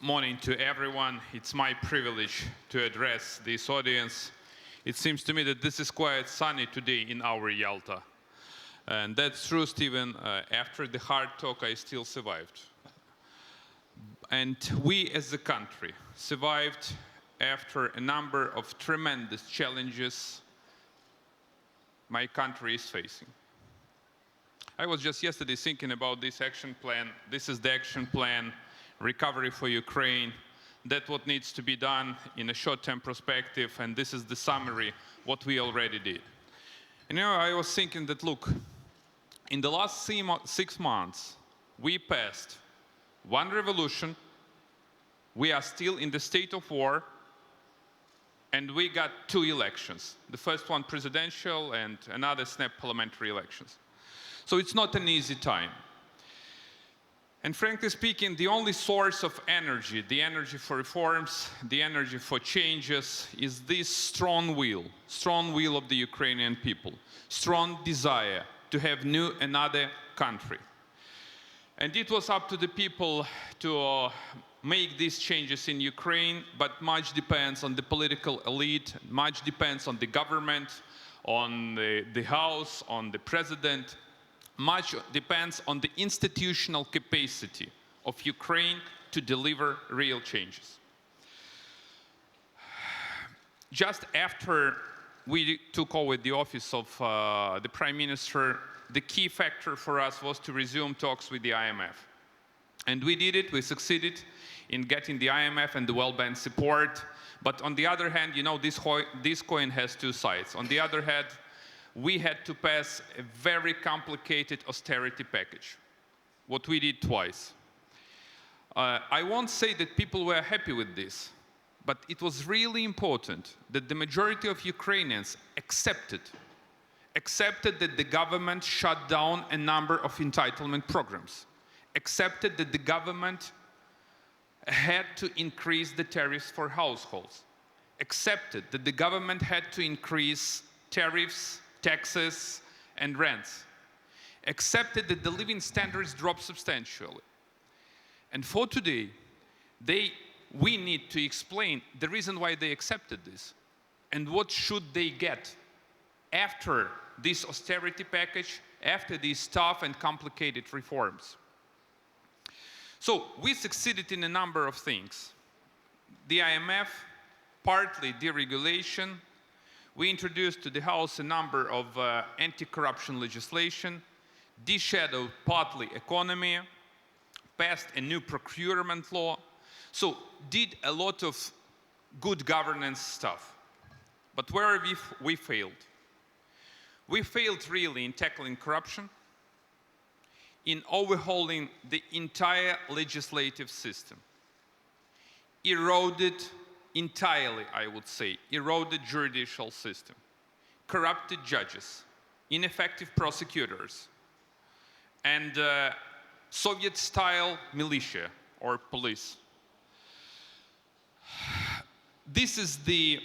morning to everyone. It's my privilege to address this audience. It seems to me that this is quite sunny today in our Yalta. And that's true, Stephen. After the hard talk, I still survived. And we as a country survived after a number of tremendous challenges my country is facing. I was just yesterday thinking about this action plan. This is the action plan, recovery for Ukraine. That's what needs to be done in a short-term perspective, and this is the summary, what we already did. And I was thinking that, look, in the last 6 months, we passed one revolution, we are still in the state of war, and we got 2 elections. The first one presidential and another snap parliamentary elections. So it's not an easy time. And frankly speaking, the only source of energy, the energy for reforms, the energy for changes, is this strong will of the Ukrainian people, strong desire to have another country. And it was up to the people to make these changes in Ukraine, but much depends on the political elite, much depends on the government, on the House, on the president. Much depends on the institutional capacity of Ukraine to deliver real changes. Just after we took over the office of the Prime Minister, the key factor for us was to resume talks with the IMF. And we did it, we succeeded in getting the IMF and the World Bank support. But on the other hand, this coin has 2 sides. On the other hand, we had to pass a very complicated austerity package, what we did twice. I won't say that people were happy with this, but it was really important that the majority of Ukrainians accepted that the government shut down a number of entitlement programs, accepted that the government had to increase the tariffs for households, accepted that the government had to increase tariffs, taxes, and rents, accepted that the living standards dropped substantially. And for today, we need to explain the reason why they accepted this and what should they get after this austerity package, after these tough and complicated reforms. So we succeeded in a number of things. The IMF, partly deregulation. We introduced to the House a number of anti-corruption legislation, de-shadowed partly economy, passed a new procurement law, so did a lot of good governance stuff. But where we failed? We failed really in tackling corruption, in overhauling the entire legislative system, eroded entirely, I would say, eroded judicial system, corrupted judges, ineffective prosecutors, and Soviet-style militia or police. This is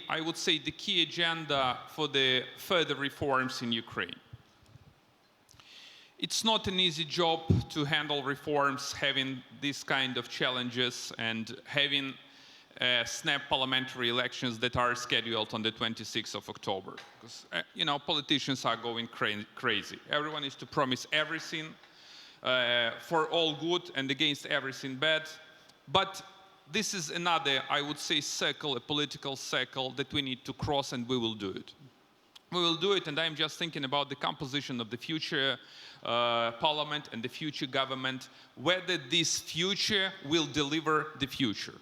I would say, the key agenda for the further reforms in Ukraine. It's not an easy job to handle reforms, having these kind of challenges and having snap parliamentary elections that are scheduled on the 26th of October. Because, politicians are going crazy. Everyone is to promise everything for all good and against everything bad. But this is another, I would say, circle, a political circle that we need to cross, and we will do it. We will do it, and I'm just thinking about the composition of the future parliament and the future government, whether this future will deliver the future.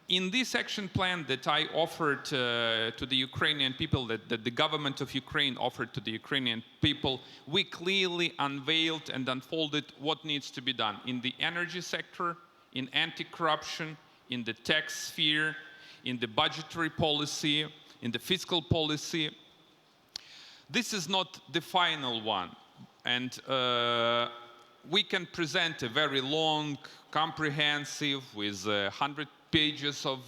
In this action plan that I offered to the Ukrainian people, that the government of Ukraine offered to the Ukrainian people, we clearly unveiled and unfolded what needs to be done in the energy sector, in anti-corruption, in the tax sphere, in the budgetary policy, in the fiscal policy. This is not the final one, and we can present a very long, comprehensive, with 100 pages of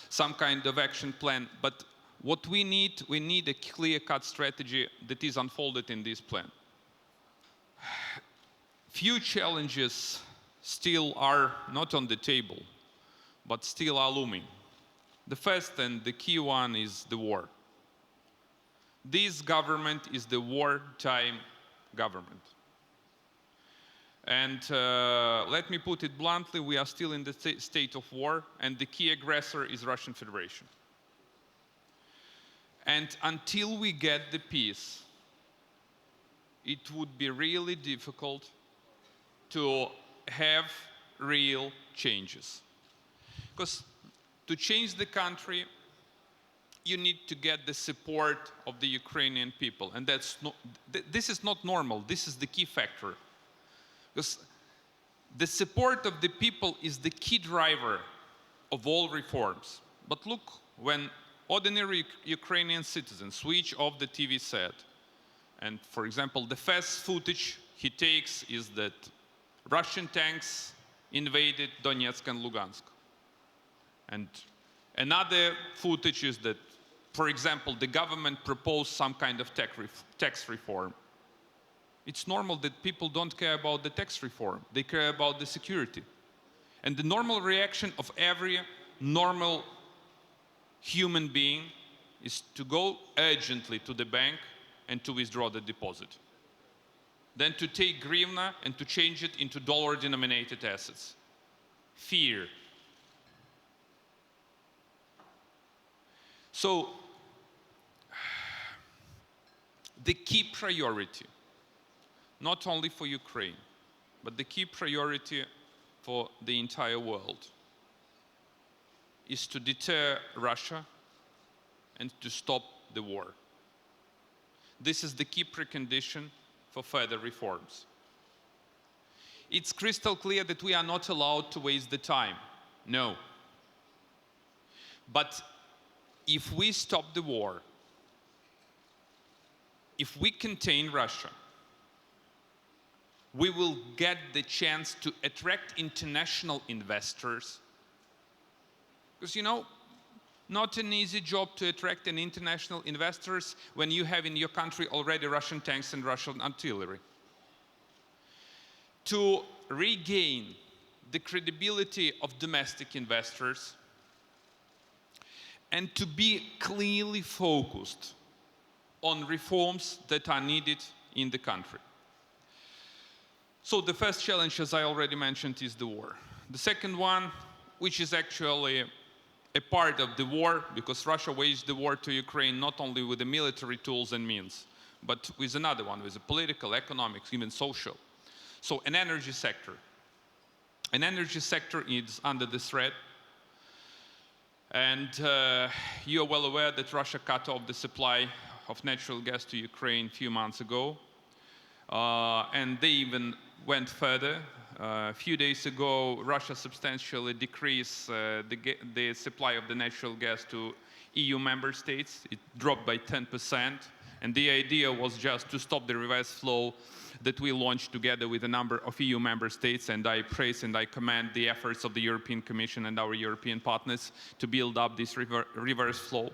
some kind of action plan. But what we need a clear-cut strategy that is unfolded in this plan. Few challenges still are not on the table, but still are looming. The first and the key one is the war. This government is the wartime government. And let me put it bluntly, we are still in the state of war, and the key aggressor is Russian Federation. And until we get the peace, it would be really difficult to have real changes. Because to change the country, you need to get the support of the Ukrainian people. And this is not normal, this is the key factor. Because the support of the people is the key driver of all reforms. But look, when ordinary Ukrainian citizens switch off the TV set, and for example, the first footage he takes is that Russian tanks invaded Donetsk and Lugansk. And another footage is that, for example, the government proposed some kind of tax reform. It's normal that people don't care about the tax reform. They care about the security. And the normal reaction of every normal human being is to go urgently to the bank and to withdraw the deposit. Then to take hryvnia and to change it into dollar-denominated assets. Fear. So, the key priority, not only for Ukraine, but the key priority for the entire world, is to deter Russia and to stop the war. This is the key precondition for further reforms. It's crystal clear that we are not allowed to waste the time. No. But if we stop the war, if we contain Russia, we will get the chance to attract international investors. Because, you know, not an easy job to attract an international investors when you have in your country already Russian tanks and Russian artillery. To regain the credibility of domestic investors and to be clearly focused on reforms that are needed in the country. So the first challenge, as I already mentioned, is the war. The second one, which is actually a part of the war, because Russia waged the war to Ukraine not only with the military tools and means, but with another one, with the political, economic, even social. So an energy sector. An energy sector is under the threat. And you're well aware that Russia cut off the supply of natural gas to Ukraine a few months ago. And they even went further. A few days ago, Russia substantially decreased the supply of the natural gas to EU member states. It dropped by 10%. And the idea was just to stop the reverse flow that we launched together with a number of EU member states. And I praise and I commend the efforts of the European Commission and our European partners to build up this reverse flow.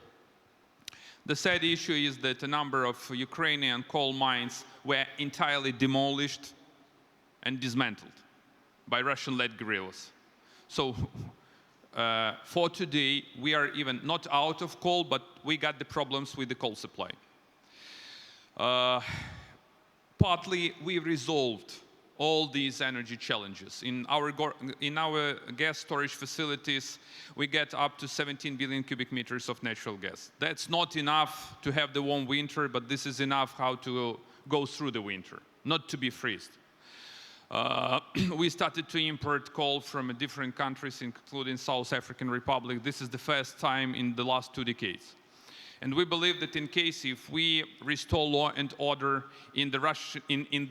The sad issue is that a number of Ukrainian coal mines were entirely demolished and dismantled by Russian-led guerrillas. So for today, we are even not out of coal, but we got the problems with the coal supply. Partly, we resolved all these energy challenges. In our gas storage facilities, we get up to 17 billion cubic meters of natural gas. That's not enough to have the warm winter, but this is enough how to go through the winter, not to be freezed. We started to import coal from different countries, including South African Republic. This is the first time in the last 2 decades. And we believe that in case if we restore law and order in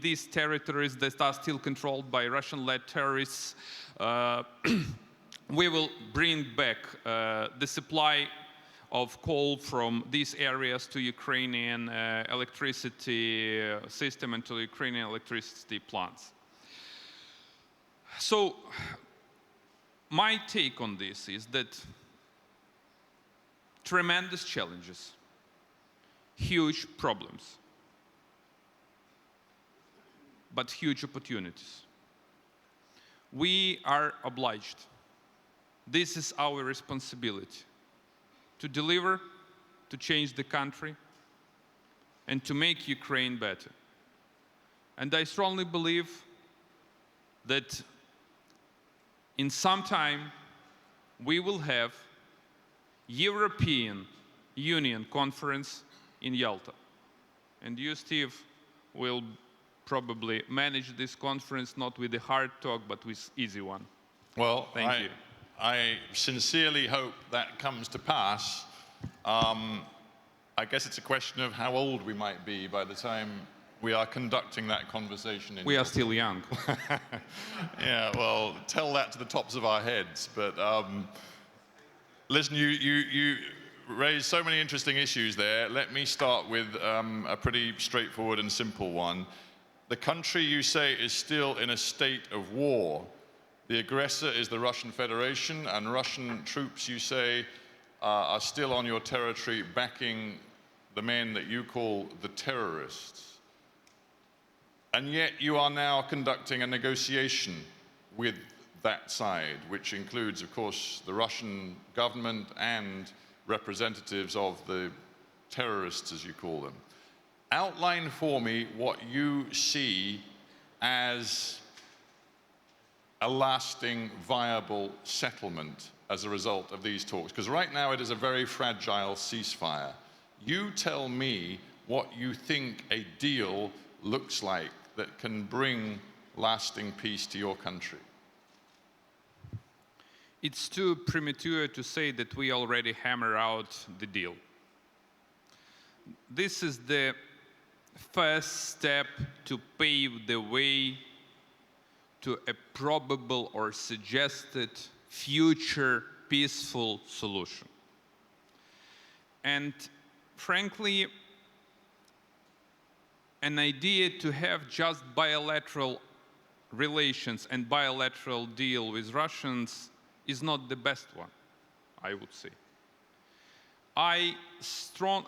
these territories that are still controlled by Russian-led terrorists, we will bring back the supply of coal from these areas to Ukrainian electricity system and to Ukrainian electricity plants. So my take on this is that tremendous challenges, huge problems, but huge opportunities. we are obliged. This is our responsibility to deliver, to change the country, and to make Ukraine better. And I strongly believe that in some time we will have European Union conference in Yalta. And you, Steve, will probably manage this conference not with a hard talk, but with easy one. Well, Thank you. I sincerely hope that comes to pass. I guess it's a question of how old we might be by the time we are conducting that conversation. We are still young. Yeah, well, tell that to the tops of our heads. But listen, you raised so many interesting issues there. Let me start with a pretty straightforward and simple one. The country, you say, is still in a state of war. The aggressor is the Russian Federation, and Russian troops, you say, are still on your territory backing the men that you call the terrorists. And yet you are now conducting a negotiation with that side, which includes, of course, the Russian government and representatives of the terrorists, as you call them. Outline for me what you see as a lasting, viable settlement as a result of these talks. Because right now it is a very fragile ceasefire. You tell me what you think a deal looks like that can bring lasting peace to your country. It's too premature to say that we already hammer out the deal. This is the first step to pave the way to a probable or suggested future peaceful solution. And frankly, an idea to have just bilateral relations and bilateral deal with Russians is not the best one, I would say. I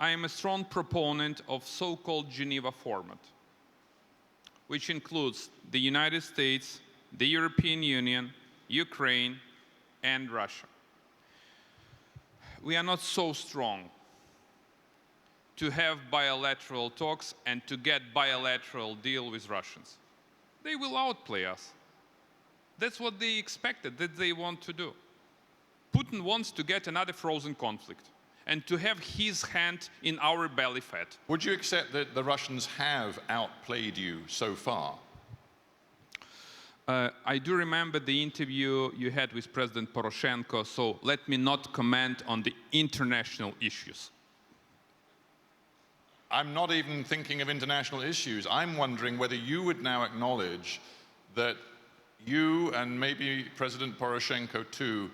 am a strong proponent of so-called Geneva format, which includes the United States, the European Union, Ukraine, and Russia. We are not so strong to have bilateral talks and to get bilateral deal with Russians. They will outplay us. That's what they expected, that they want to do. Putin wants to get another frozen conflict and to have his hand in our belly fat. Would you accept that the Russians have outplayed you so far? I do remember the interview you had with President Poroshenko, so let me not comment on the international issues. I'm not even thinking of international issues. I'm wondering whether you would now acknowledge that you and maybe President Poroshenko too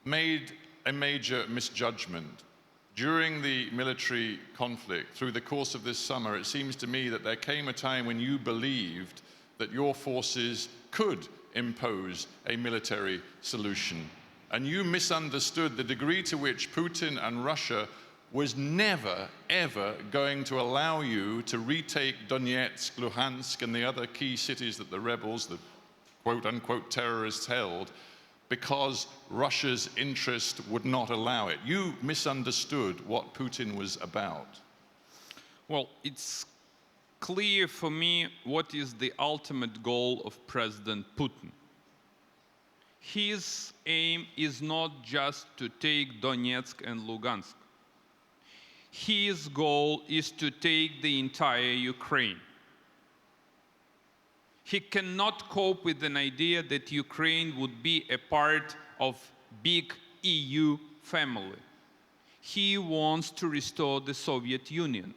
made a major misjudgment. During the military conflict, through the course of this summer, it seems to me that there came a time when you believed that your forces could impose a military solution. And you misunderstood the degree to which Putin and Russia was never, ever going to allow you to retake Donetsk, Luhansk, and the other key cities that the rebels, the quote-unquote terrorists, held, because Russia's interest would not allow it. You misunderstood what Putin was about. Well, it's clear for me what is the ultimate goal of President Putin. His aim is not just to take Donetsk and Lugansk. His goal is to take the entire Ukraine. He cannot cope with an idea that Ukraine would be a part of big EU family. He wants to restore the Soviet Union.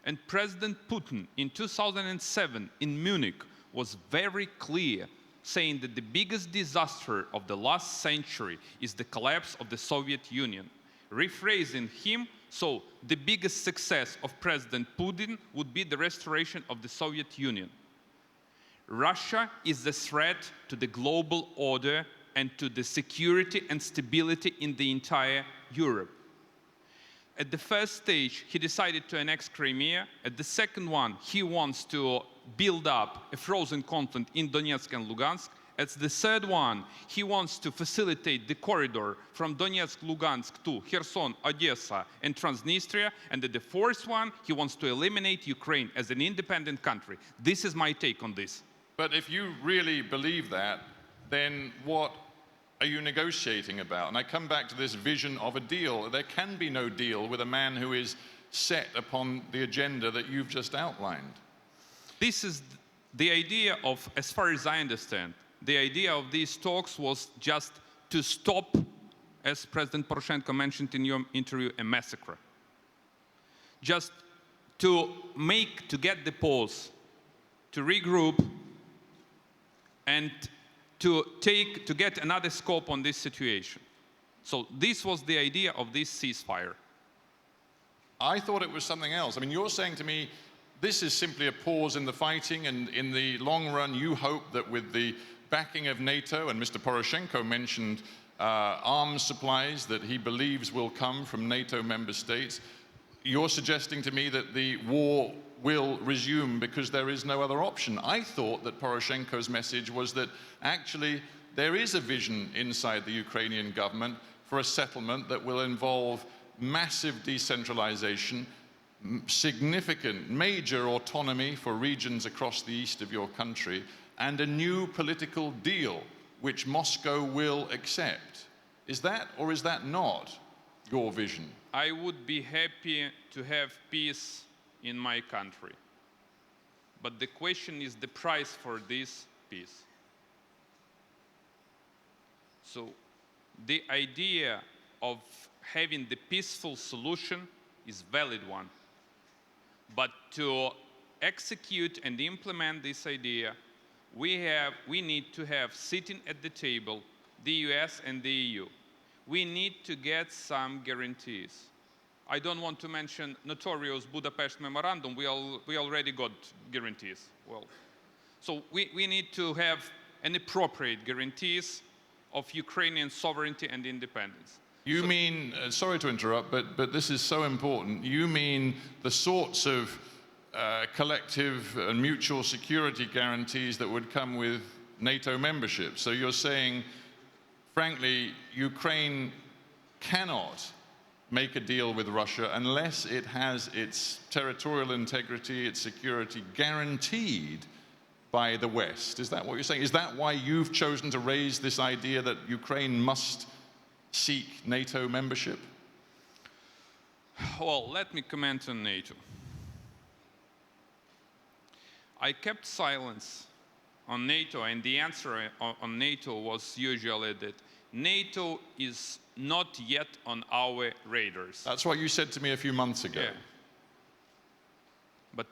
And President Putin in 2007 in Munich was very clear, saying that the biggest disaster of the last century is the collapse of the Soviet Union. Rephrasing him, so the biggest success of President Putin would be the restoration of the Soviet Union. Russia is a threat to the global order and to the security and stability in the entire Europe. At the first stage, he decided to annex Crimea. At the second one, he wants to build up a frozen conflict in Donetsk and Lugansk. As the third one, he wants to facilitate the corridor from Donetsk, Lugansk to Kherson, Odessa, and Transnistria. And the fourth one, he wants to eliminate Ukraine as an independent country. This is my take on this. But if you really believe that, then what are you negotiating about? And I come back to this vision of a deal. There can be no deal with a man who is set upon the agenda that you've just outlined. This is the idea of, as far as I understand, the idea of these talks was just to stop, as President Poroshenko mentioned in your interview, a massacre. Just to get the pause, to regroup, and to get another scope on this situation. So this was the idea of this ceasefire. I thought it was something else. I mean, you're saying to me, this is simply a pause in the fighting, and in the long run, you hope that with the backing of NATO, and Mr. Poroshenko mentioned arms supplies that he believes will come from NATO member states, you're suggesting to me that the war will resume because there is no other option. I thought that Poroshenko's message was that actually there is a vision inside the Ukrainian government for a settlement that will involve massive decentralization, significant, major autonomy for regions across the east of your country, and a new political deal which Moscow will accept. Is that or is that not your vision? I would be happy to have peace in my country. But the question is the price for this peace. So the idea of having the peaceful solution is a valid one. But to execute and implement this idea, we need to have sitting at the table the US and the EU. We need to get some guarantees. I don't want to mention notorious Budapest Memorandum. We already got guarantees. Well, so we need to have an appropriate guarantees of Ukrainian sovereignty and independence. You mean, sorry to interrupt, but this is so important. You mean the sorts of collective and mutual security guarantees that would come with NATO membership. So you're saying, frankly, Ukraine cannot make a deal with Russia unless it has its territorial integrity, its security guaranteed by the West. Is that what you're saying? Is that why you've chosen to raise this idea that Ukraine must seek NATO membership? Well, let me comment on NATO. I kept silence on NATO, and the answer on NATO was usually that NATO is not yet on our radars. That's what you said to me a few months ago. Yeah. But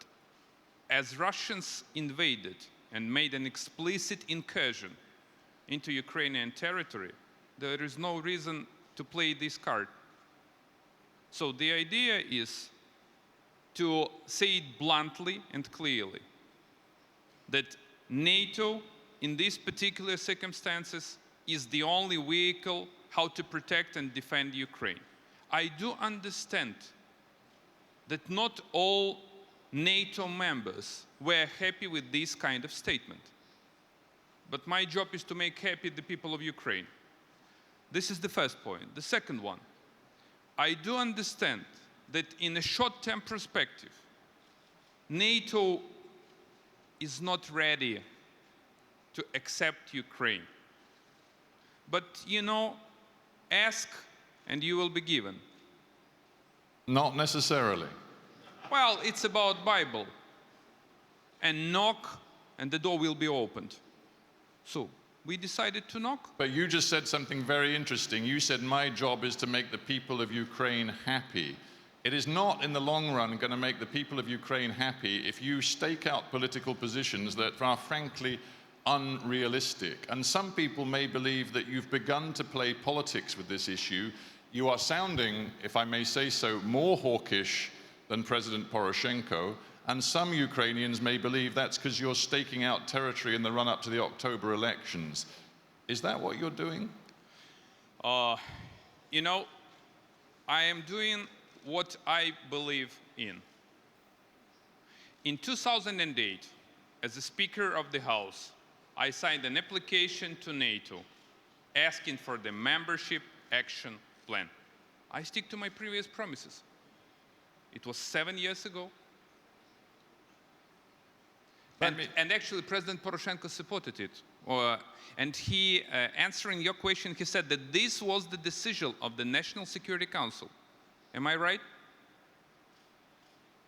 as Russians invaded and made an explicit incursion into Ukrainian territory, there is no reason to play this card. So the idea is to say it bluntly and clearly that NATO, in these particular circumstances, is the only vehicle how to protect and defend Ukraine. I do understand that not all NATO members were happy with this kind of statement. But my job is to make happy the people of Ukraine. This is the first point. The second one, I do understand that in a short-term perspective, NATO is not ready to accept Ukraine. But, you know, ask and you will be given. Not necessarily. Well, it's about Bible. And knock and the door will be opened. So we decided to knock. But you just said something very interesting. You said, my job is to make the people of Ukraine happy. It is not in the long run going to make the people of Ukraine happy if you stake out political positions that are frankly unrealistic. And some people may believe that you've begun to play politics with this issue. You are sounding, if I may say so, more hawkish than President Poroshenko. And some Ukrainians may believe that's because you're staking out territory in the run-up to the October elections. Is that what you're doing? You know, I am doing what I believe in. In 2008, as the Speaker of the House, I signed an application to NATO asking for the membership action plan. I stick to my previous promises. It was 7 years ago. And actually, President Poroshenko supported it. And he, answering your question, he said that this was the decision of the National Security Council. Am I right?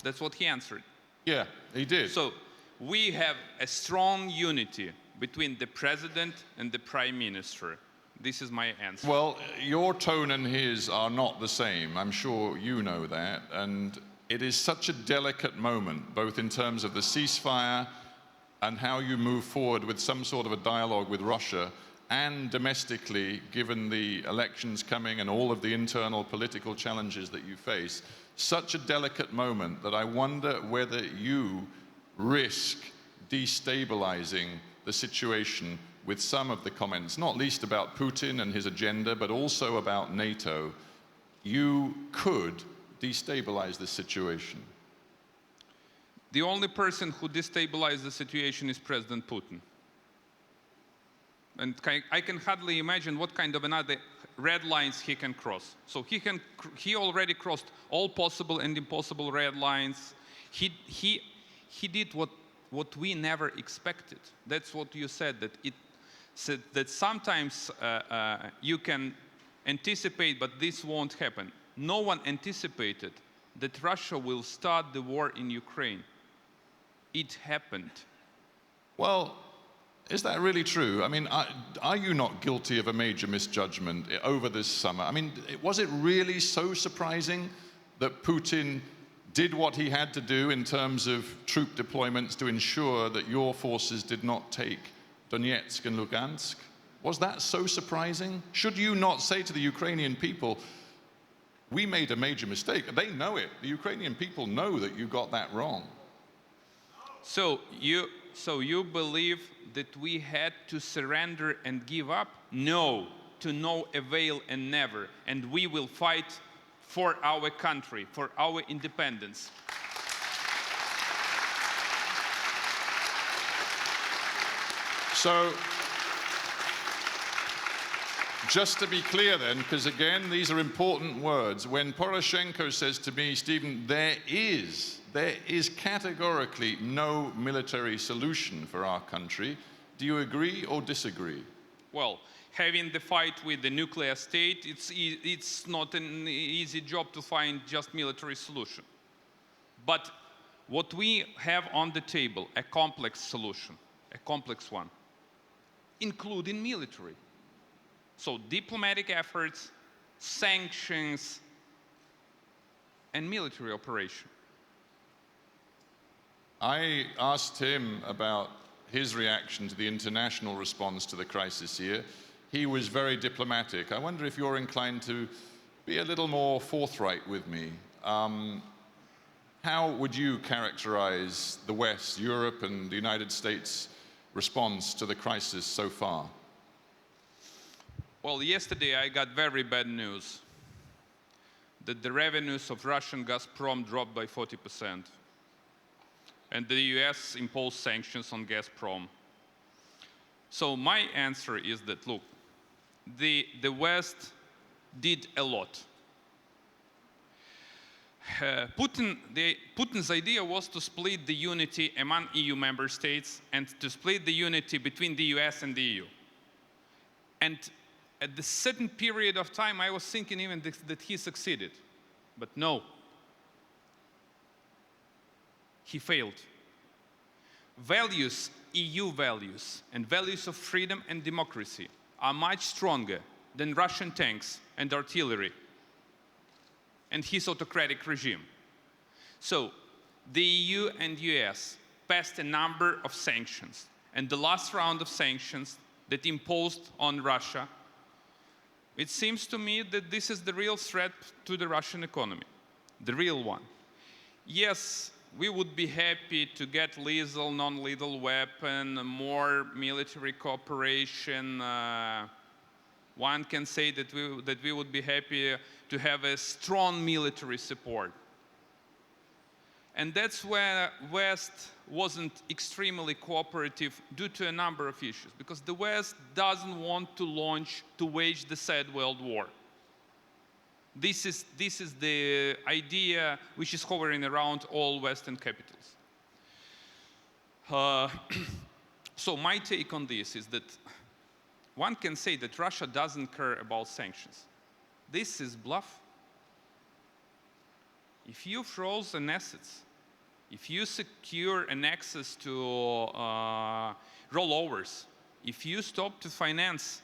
That's what he answered. Yeah, he did. So we have a strong unity between the president and the prime minister. This is my answer. Well, your tone and his are not the same. I'm sure you know that. And it is such a delicate moment, both in terms of the ceasefire and how you move forward with some sort of a dialogue with Russia, and domestically, given the elections coming and all of the internal political challenges that you face. Such a delicate moment that I wonder whether you risk destabilizing the situation with some of the comments, not least about Putin and his agenda, but also about NATO. You could destabilize this situation. The only person who destabilized the situation is President Putin. And I can hardly imagine what kind of another red lines he can cross. So he already crossed all possible and impossible red lines. He did what we never expected. That's what you said, that sometimes you can anticipate, but this won't happen. No one anticipated that Russia will start the war in Ukraine. It happened. Well, is that really true? I mean, are you not guilty of a major misjudgment over this summer? I mean, was it really so surprising that Putin did what he had to do in terms of troop deployments to ensure that your forces did not take Donetsk and Lugansk? Was that so surprising? Should you not say to the Ukrainian people, we made a major mistake? They know it. The Ukrainian people know that you got that wrong. So you believe that we had to surrender and give up? No, to no avail and never. And we will fight for our country, for our independence. So, just to be clear then, because again, these are important words. When Poroshenko says to me, Stephen, there is categorically no military solution for our country, do you agree or disagree? Well, having the fight with the nuclear state, it's not an easy job to find just military solution. But what we have on the table, a complex solution, a complex one, including military. So diplomatic efforts, sanctions, and military operation. I asked him about his reaction to the international response to the crisis here. He was very diplomatic. I wonder if you're inclined to be a little more forthright with me. How would you characterize the West, Europe, and the United States' response to the crisis so far? Well, yesterday I got very bad news that the revenues of Russian Gazprom dropped by 40%. And the US imposed sanctions on Gazprom. So my answer is that, look, the West did a lot. Putin's idea was to split the unity among EU member states and to split the unity between the US and the EU. And at the certain period of time, I was thinking even that he succeeded. But no. He failed. Values, EU values, and values of freedom and democracy are much stronger than Russian tanks and artillery and his autocratic regime. So the EU and US passed a number of sanctions, and the last round of sanctions that imposed on Russia, it seems to me that this is the real threat to the Russian economy, the real one. Yes, we would be happy to get lethal, non-lethal weapon, more military cooperation. One can say that we would be happy to have a strong military support. And that's where West wasn't extremely cooperative due to a number of issues, because the West doesn't want to wage the Third World War. This is the idea which is hovering around all Western capitals. So my take on this is that one can say that Russia doesn't care about sanctions. This is bluff. If you froze an assets, if you secure an access to rollovers, if you stop to finance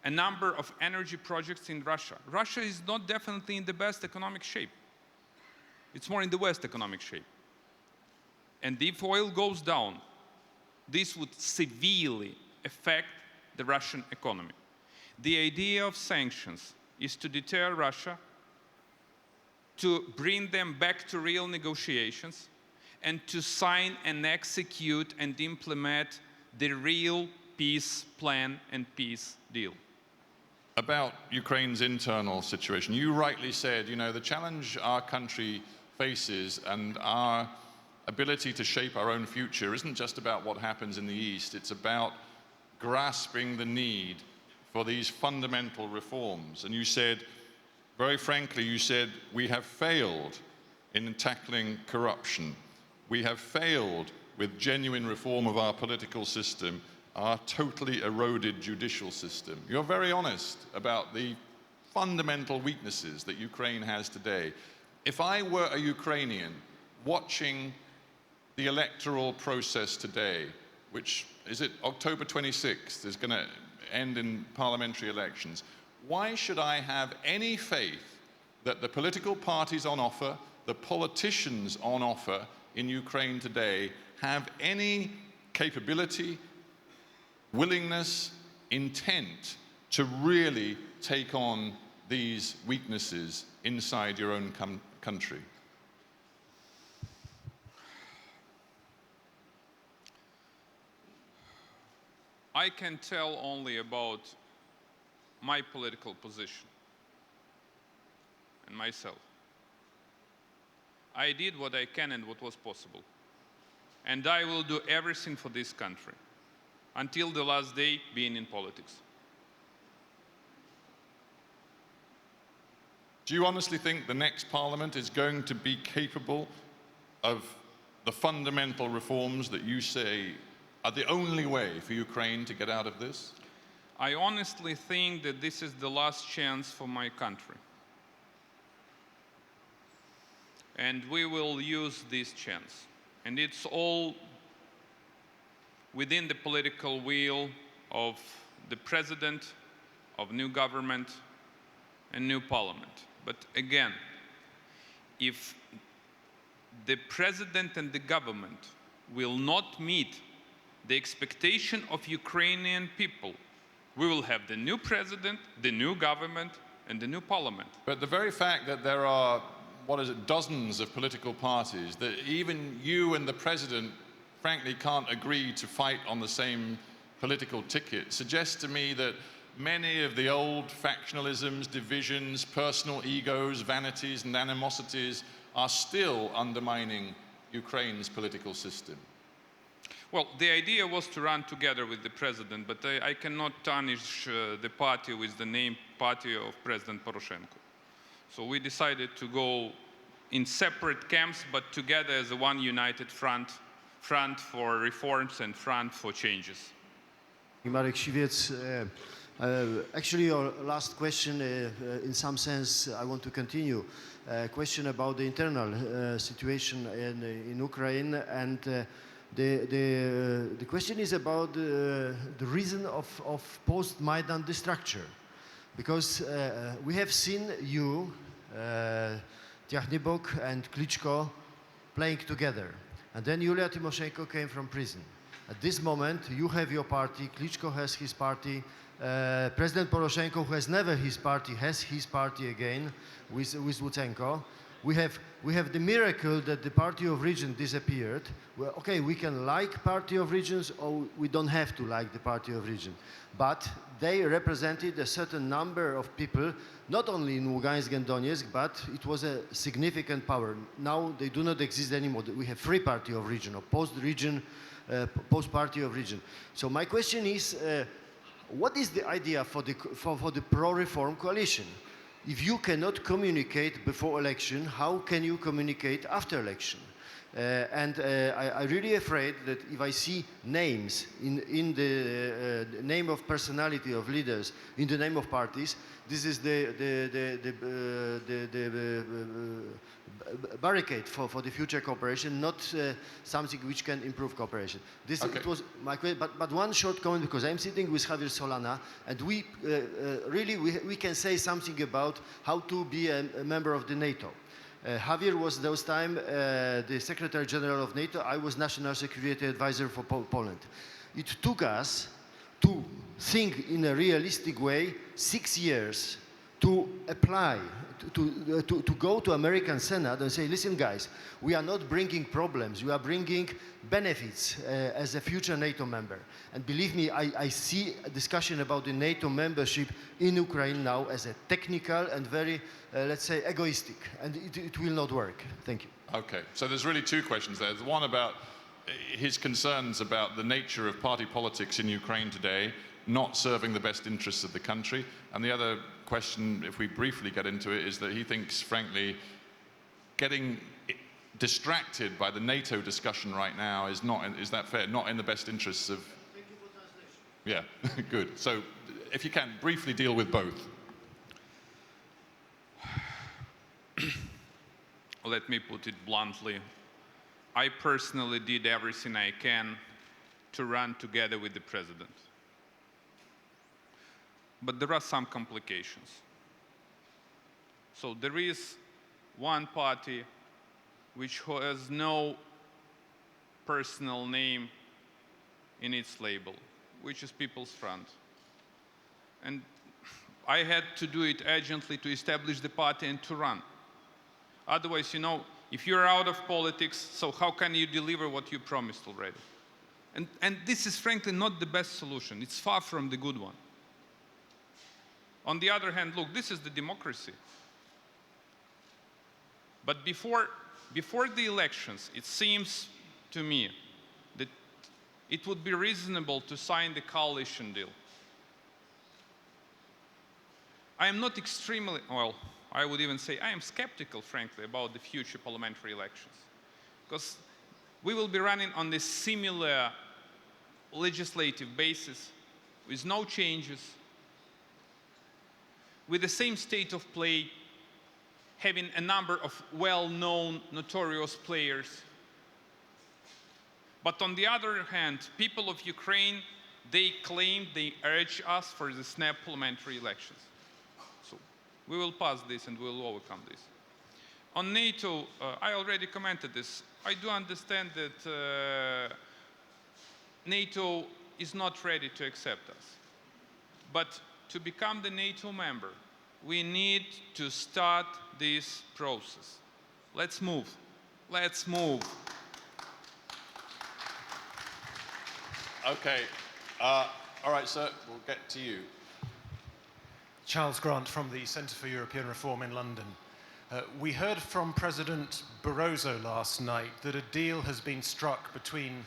a number of energy projects in Russia, Russia is not definitely in the best economic shape. It's more in the West economic shape. And if oil goes down, this would severely affect the Russian economy. The idea of sanctions is to deter Russia, to bring them back to real negotiations, and to sign and execute and implement the real peace plan and peace deal. About Ukraine's internal situation, you rightly said, the challenge our country faces and our ability to shape our own future isn't just about what happens in the East, it's about grasping the need for these fundamental reforms. And you said, very frankly, you said, we have failed in tackling corruption. We have failed with genuine reform of our political system, our totally eroded judicial system. You're very honest about the fundamental weaknesses that Ukraine has today. If I were a Ukrainian watching the electoral process today, which is it October 26th, is going to end in parliamentary elections, why should I have any faith that the political parties on offer, the politicians on offer in Ukraine today have any capability, willingness, intent to really take on these weaknesses inside your own country? I can tell only about my political position and myself. I did what I can and what was possible. And I will do everything for this country until the last day being in politics. Do you honestly think the next parliament is going to be capable of the fundamental reforms that you say are the only way for Ukraine to get out of this? I honestly think that this is the last chance for my country. And we will use this chance. And it's all within the political will of the president, of new government, and new parliament. But again, if the president and the government will not meet the expectation of Ukrainian people, we will have the new president, the new government, and the new parliament. But the very fact that there are, dozens of political parties, that even you and the president frankly can't agree to fight on the same political ticket, suggests to me that many of the old factionalisms, divisions, personal egos, vanities, and animosities are still undermining Ukraine's political system. Well, the idea was to run together with the president, but I cannot tarnish the party with the name party of President Poroshenko. So we decided to go in separate camps, but together as a one united front for reforms and front for changes. Marek Siwiec, actually your last question, in some sense, I want to continue. Question about the internal situation in Ukraine, and the question is about the reason of post-Maidan destruction. Because we have seen you, Tyahnybok and Klitschko playing together. And then Yulia Tymoshenko came from prison. At this moment, you have your party, Klitschko has his party, President Poroshenko, who has never his party, has his party again with Lutsenko. we have the miracle that the Party of Regions disappeared. Well, okay, we can like Party of Regions or we don't have to like the Party of Regions. But they represented a certain number of people, not only in Lugansk and Donetsk, but it was a significant power. Now they do not exist anymore. We have free Party of Region or post-Party of Region. So my question is, what is the idea for the pro-reform coalition? If you cannot communicate before election, how can you communicate after election? I'm really afraid that if I see names in the name of personality of leaders, in the name of parties, this is the barricade for the future cooperation, not something which can improve cooperation. This Okay. it was my question. But one short comment, because I'm sitting with Javier Solana, and we can say something about how to be a member of the NATO. Javier was those time the Secretary General of NATO. I was National Security Advisor for Poland. It took us to think in a realistic way 6 years to apply, to go to American Senate and say, listen guys, we are not bringing problems, we are bringing benefits as a future NATO member. And believe me, I see a discussion about the NATO membership in Ukraine now as a technical and very, let's say, egoistic, and it will not work. Thank you. Okay, so there's really two questions there. The one about his concerns about the nature of party politics in Ukraine today not serving the best interests of the country, and the other question, if we briefly get into it, is that he thinks, frankly, getting distracted by the NATO discussion right now is not, is that fair, not in the best interests of... Thank you for translation. Yeah, good. So if you can, briefly deal with both. Let me put it bluntly. I personally did everything I can to run together with the president. But there are some complications. So there is one party which has no personal name in its label, which is People's Front. And I had to do it urgently to establish the party and to run. Otherwise, you know, if you're out of politics, so how can you deliver what you promised already? And this is frankly not the best solution. It's far from the good one. On the other hand, look, this is the democracy. But before the elections, it seems to me that it would be reasonable to sign the coalition deal. I am not extremely, well, I would even say I am skeptical, frankly, about the future parliamentary elections. Because we will be running on this similar legislative basis with no changes, with the same state of play, having a number of well-known, notorious players. But on the other hand, people of Ukraine, they claim, they urge us for the snap parliamentary elections. So we will pass this and we will overcome this. On NATO, I already commented this. I do understand that NATO is not ready to accept us. But to become the NATO member, we need to start this process. Let's move. Let's move. Okay. All right, sir, we'll get to you. Charles Grant from the Centre for European Reform in London. We heard from President Barroso last night that a deal has been struck between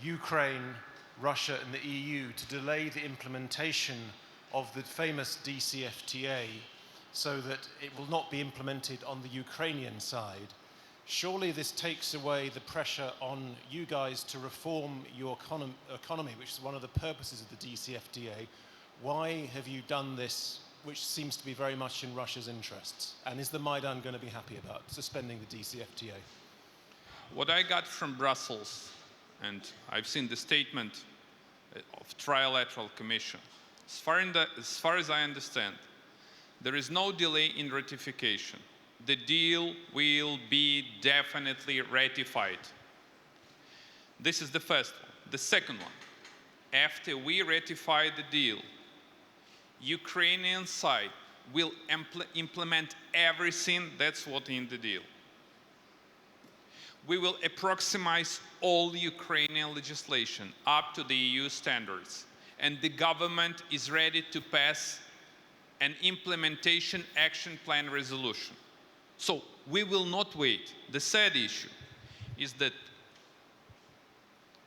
Ukraine, Russia and the EU to delay the implementation of the famous DCFTA so that it will not be implemented on the Ukrainian side. Surely this takes away the pressure on you guys to reform your economy, which is one of the purposes of the DCFTA. Why have you done this, which seems to be very much in Russia's interests? And is the Maidan going to be happy about suspending the DCFTA? What I got from Brussels, and I've seen the statement of Trilateral Commission, as far as I understand, there is no delay in ratification. The deal will be definitely ratified. This is the first one. The second one, after we ratify the deal, Ukrainian side will implement everything that's what in the deal. We will approximate all Ukrainian legislation up to the EU standards, and the government is ready to pass an implementation action plan resolution. So we will not wait. The third issue is that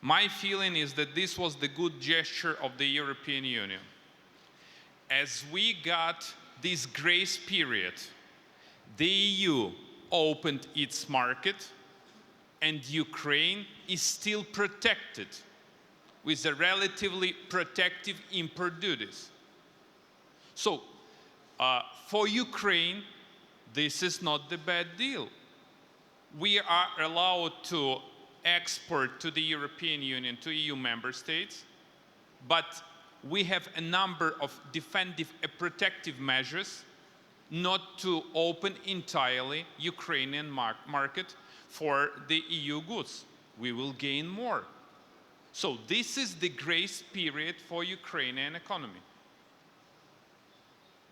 my feeling is that this was the good gesture of the European Union. As we got this grace period, the EU opened its market, and Ukraine is still protected with a relatively protective import duties. So, for Ukraine, this is not the bad deal. We are allowed to export to the European Union, to EU member states, but we have a number of defensive and protective measures not to open entirely Ukrainian market for the EU goods. We will gain more. So this is the grace period for Ukrainian economy.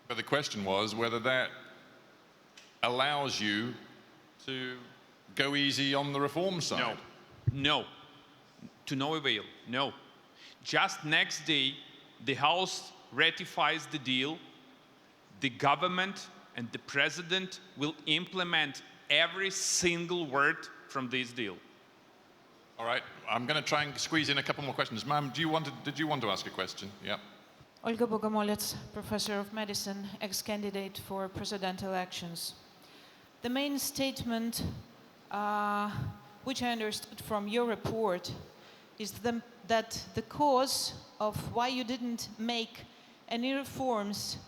But the question was whether that allows you to go easy on the reform side. No. To no avail. No. Just next day, the House ratifies the deal. The government and the president will implement every single word from this deal. All right, I'm going to try and squeeze in a couple more questions. Ma'am, did you want to ask a question? Yeah. Olga Bogomolets, professor of medicine, ex-candidate for presidential elections. The main statement, which I understood from your report, is that the cause of why you didn't make any reforms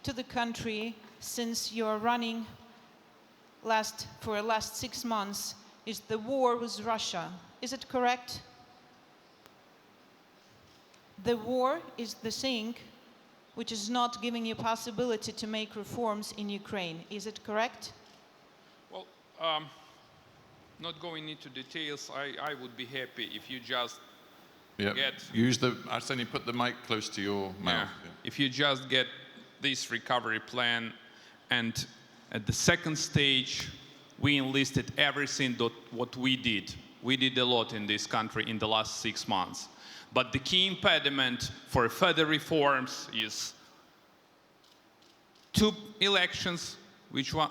to the country since you're running for the last 6 months is the war with Russia. Is it correct? The war is the thing which is not giving you possibility to make reforms in Ukraine. Is it correct? Well, not going into details, I would be happy if you just get... Use the, Arsenij, put the mic close to your mouth. Yeah. If you just get this recovery plan, and at the second stage, we enlisted everything what we did. We did a lot in this country in the last 6 months. But the key impediment for further reforms is 2 elections,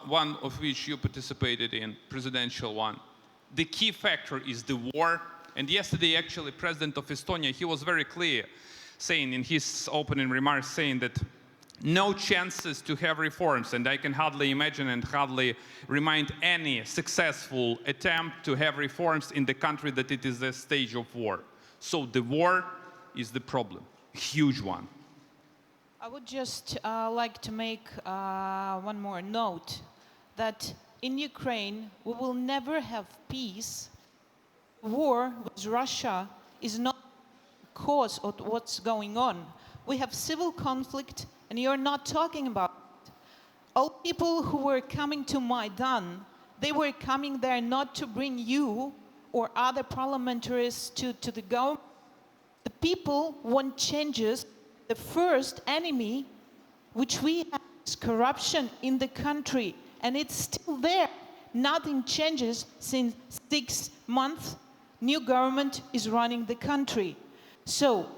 one of which you participated in, presidential one. The key factor is the war. And yesterday, actually, President of Estonia, he was very clear, saying in his opening remarks, saying that no chances to have reforms, and I can hardly imagine and hardly remind any successful attempt to have reforms in the country that it is a stage of war. So the war is the problem, a huge one. I would just like to make one more note, that in Ukraine we will never have peace. War with Russia is not the cause of what's going on. We have civil conflict, and you're not talking about it. All people who were coming to Maidan, they were coming there not to bring you or other parliamentarians to the government. The people want changes. The first enemy which we have is corruption in the country, and it's still there. Nothing changes since 6 months. New government is running the country. So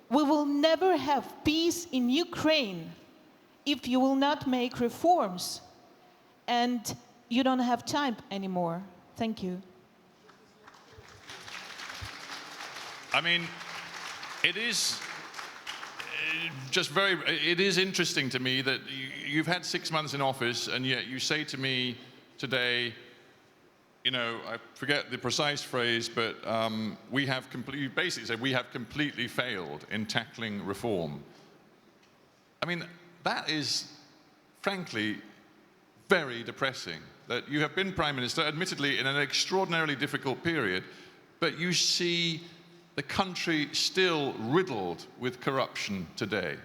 we will never have peace in Ukraine if you will not make reforms. And you don't have time anymore. Thank you. I mean, it is it is interesting to me that you've had 6 months in office, and yet you say to me today, you know, I forget the precise phrase, but you basically said we have completely failed in tackling reform. I mean, that is, frankly, very depressing. That you have been Prime Minister, admittedly, in an extraordinarily difficult period, but you see the country still riddled with corruption today.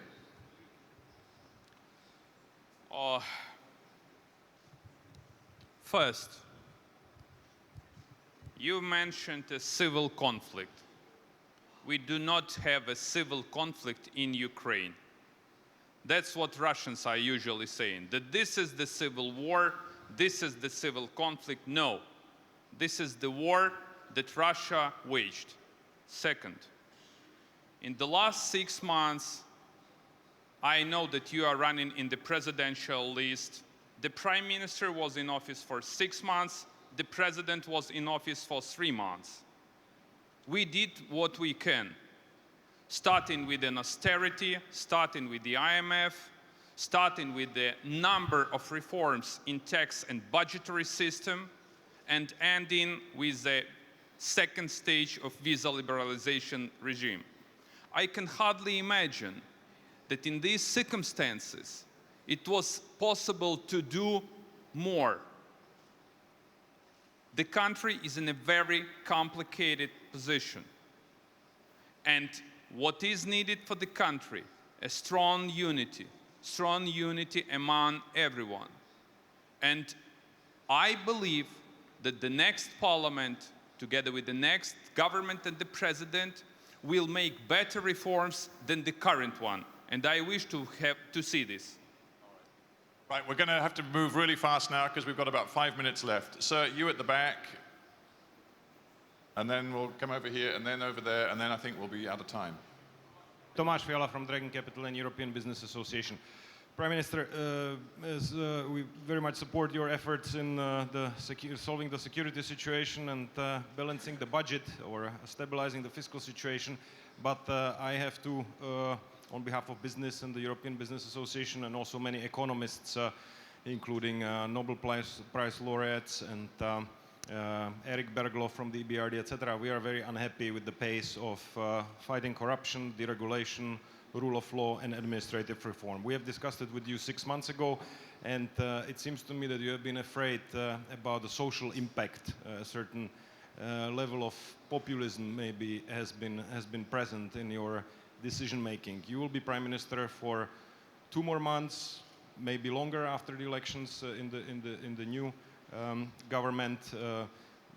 First, you mentioned a civil conflict. We do not have a civil conflict in Ukraine. That's what Russians are usually saying, that this is the civil war, this is the civil conflict. No, this is the war that Russia waged. Second, in the last 6 months, I know that you are running in the presidential list. The Prime Minister was in office for 6 months. The President was in office for 3 months. We did what we can, starting with an austerity, starting with the IMF, starting with the number of reforms in tax and budgetary system, and ending with the second stage of visa liberalization regime. I can hardly imagine that in these circumstances, it was possible to do more. The country is in a very complicated position. And what is needed for the country? A strong unity among everyone. And I believe that the next parliament, together with the next government and the president, will make better reforms than the current one. And I wish to see this. Right, we're going to have to move really fast now because we've got about 5 minutes left. Sir, you at the back, and then we'll come over here, and then over there, and then I think we'll be out of time. Tomáš Fiala from Dragon Capital and European Business Association. Prime Minister, we very much support your efforts in solving the security situation and balancing the budget or stabilizing the fiscal situation. But I have to, on behalf of business and the European Business Association and also many economists, including Nobel Prize laureates and Eric Berglow from the EBRD, etc., we are very unhappy with the pace of fighting corruption, deregulation, rule of law, and administrative reform. We have discussed it with you 6 months ago, and it seems to me that you have been afraid about the social impact. A certain level of populism maybe has been present in your decision making. You will be Prime Minister for 2 more months, maybe longer after the elections in the new government.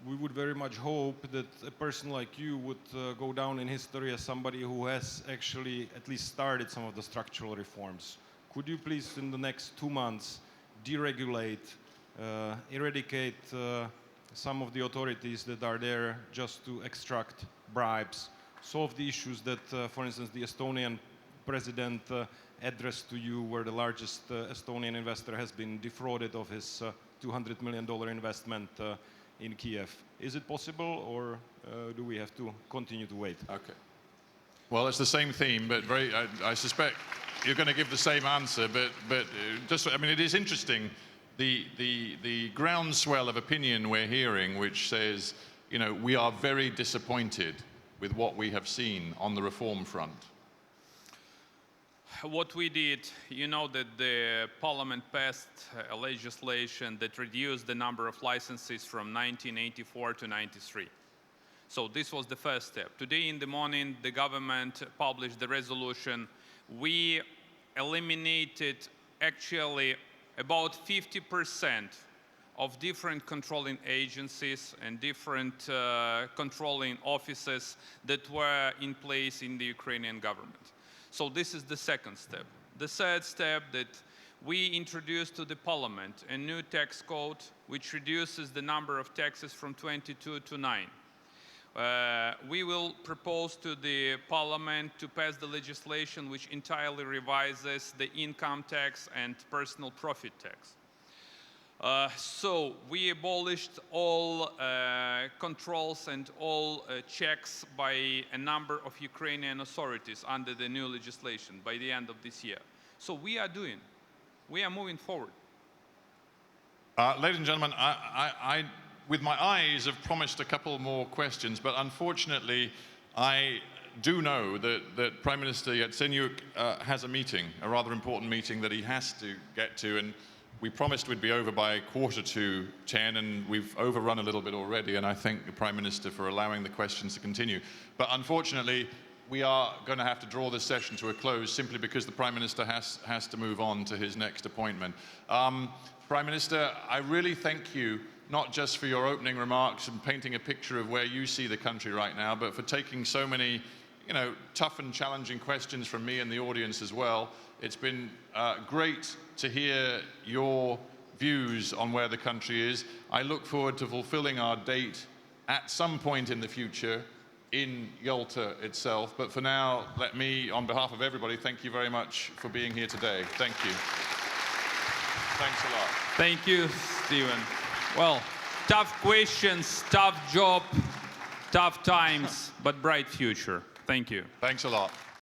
We would very much hope that a person like you would go down in history as somebody who has actually at least started some of the structural reforms. Could you please, in the next 2 months, deregulate, eradicate some of the authorities that are there just to extract bribes, solve the issues that, for instance, the Estonian president addressed to you, where the largest Estonian investor has been defrauded of his $200 million investment in Kiev. Is it possible, or do we have to continue to wait? Okay. Well, it's the same theme, but I suspect you're going to give the same answer. But just, I mean, it is interesting, the groundswell of opinion we're hearing, which says, you know, we are very disappointed with what we have seen on the reform front. What we did, you know that the Parliament passed a legislation that reduced the number of licenses from 1984 to 93. So this was the first step. Today in the morning, the government published the resolution. We eliminated actually about 50% of different controlling agencies and different controlling offices that were in place in the Ukrainian government. So this is the second step. The third step, that we introduced to the parliament a new tax code which reduces the number of taxes from 22 to 9. We will propose to the parliament to pass the legislation which entirely revises the income tax and personal profit tax. So we abolished all controls and all checks by a number of Ukrainian authorities under the new legislation by the end of this year. So we are moving forward. Ladies and gentlemen, I, with my eyes, have promised a couple more questions, but unfortunately, I do know that Prime Minister Yacenyuk has a meeting, a rather important meeting that he has to get to, and we promised we'd be over by 10:15, and we've overrun a little bit already, and I thank the Prime Minister for allowing the questions to continue. But unfortunately, we are going to have to draw this session to a close simply because the Prime Minister has to move on to his next appointment. Prime Minister, I really thank you, not just for your opening remarks and painting a picture of where you see the country right now, but for taking so many tough and challenging questions from me and the audience as well. It's been great to hear your views on where the country is. I look forward to fulfilling our date at some point in the future in Yalta itself. But for now, let me, on behalf of everybody, thank you very much for being here today. Thank you. Thanks a lot. Thank you, Stephen. Well, tough questions, tough job, tough times, but bright future. Thank you. Thanks a lot.